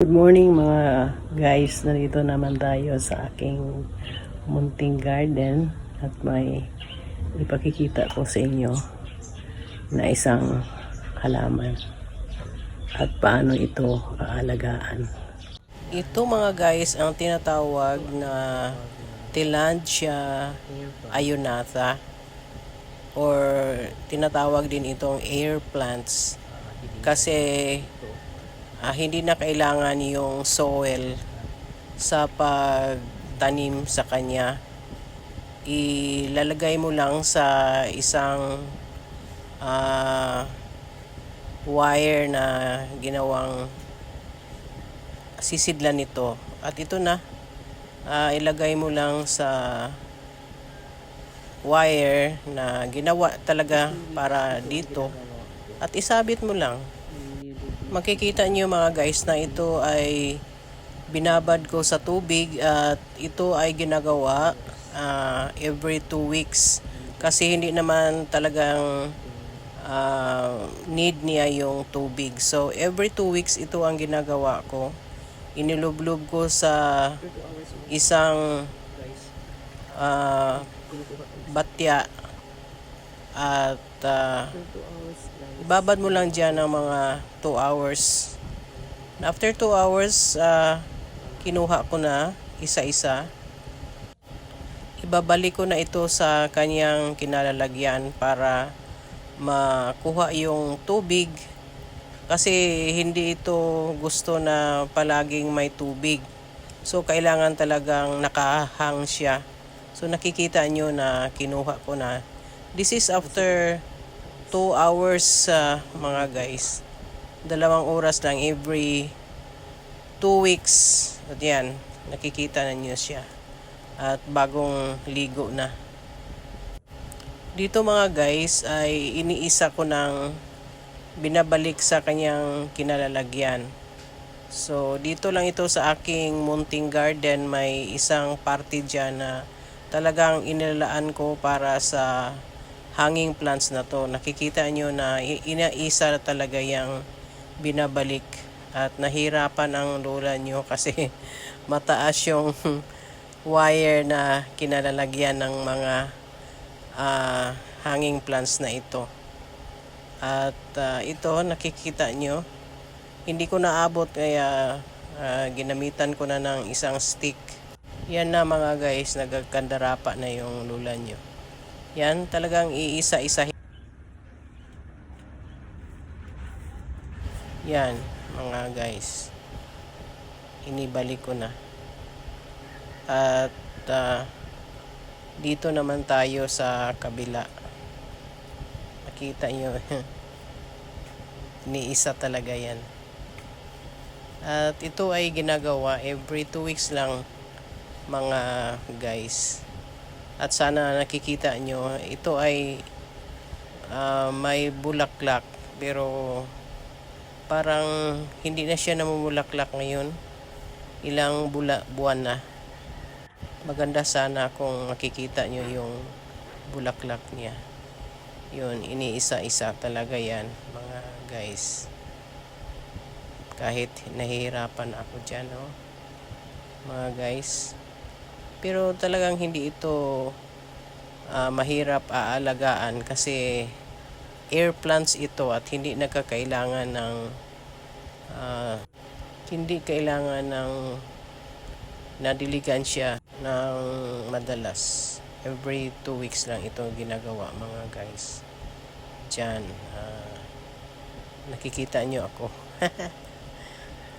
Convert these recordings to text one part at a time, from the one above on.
Good morning mga guys, narito naman tayo sa aking munting garden at may ipakikita ko sa inyo na isang halaman at paano ito aalagaan. Ito mga guys ang tinatawag na Tillandsia ayunata or tinatawag din itong air plants kasi hindi na kailangan yung soil sa pagtanim sa kanya. Ilalagay mo lang sa isang wire na ginawang sisidlan nito. At ito na, ilagay mo lang sa wire na ginawa talaga para dito at isabit mo lang. Makikita niyo mga guys na ito ay binabad ko sa tubig at ito ay ginagawa every 2 weeks kasi hindi naman talagang need niya yung tubig. So every 2 weeks ito ang ginagawa ko. Inilublob ko sa isang batya at ibabad mo lang dyan ng mga 2 hours. After 2 hours, kinuha ko na isa-isa. Ibabalik ko na ito sa kanyang kinalalagyan para makuha yung tubig. Kasi hindi ito gusto na palaging may tubig. So, kailangan talagang nakahang siya. So, nakikita nyo na kinuha ko na. This is after 2 hours mga guys. 2 oras lang every 2 weeks. At yan, nakikita na nyo siya. At bagong ligo na. Dito mga guys ay iniisa ko ng binabalik sa kanyang kinalalagyan. So dito lang ito sa aking munting garden. May isang party dyan na talagang inilalaan ko para sa hanging plants na to. Nakikita nyo na inaisa talaga yung binabalik at nahirapan ang lola nyo kasi mataas yung wire na kinalalagyan ng mga hanging plants na ito. At ito nakikita nyo, hindi ko naabot kaya ginamitan ko na ng isang stick. Yan na mga guys, nagkandarapa na yung lola nyo. Yan, talagang iisa-isa. Yan, mga guys. Inibalik ko na. At dito naman tayo sa kabila. Nakita nyo. Iniisa talaga yan. At ito ay ginagawa every 2 weeks lang mga guys. At sana nakikita nyo, ito ay may bulaklak pero parang hindi na siya namumulaklak ngayon. Ilang buwan na. Maganda sana kung makikita nyo yung bulaklak niya. Yun, iniisa-isa talaga yan mga guys. Kahit nahihirapan ako dyan, no? Mga guys. Pero talagang hindi ito mahirap aalagaan kasi air plants ito at hindi nagkakailangan ng nadiligan siya ng madalas. Every 2 weeks lang ito ginagawa mga guys. Diyan, nakikita nyo ako.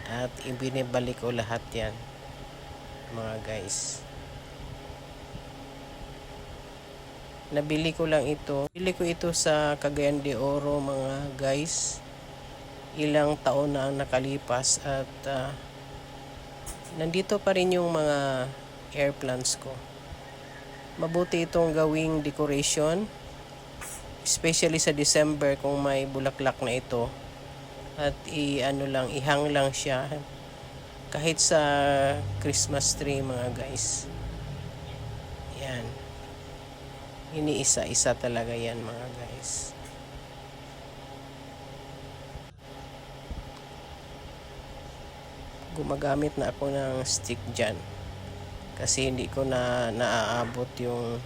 At ibinibalik ko lahat yan mga guys. Nabili ko lang ito. Bili ko ito sa Cagayan de Oro mga guys. Ilang taon na ang nakalipas at nandito pa rin yung mga air plants ko. Mabuti itong gawing decoration. Especially sa December kung may bulaklak na ito. At ihang lang siya. Kahit sa Christmas tree mga guys. Yan. Iniisa-isa talaga yan mga guys. gumagamit na ako ng stick dyan kasi hindi ko na naaabot yung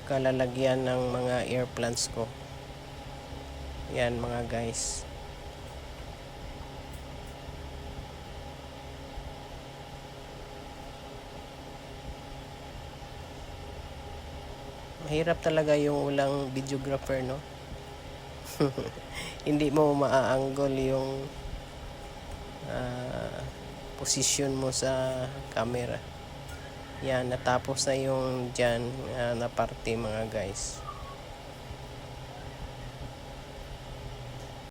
kalalagyan ng mga air plants ko. Yan mga guys. Mahirap talaga yung walang videographer, no? Hindi mo maa-angle yung posisyon mo sa camera. Yan, natapos na yung dyan na parte mga guys.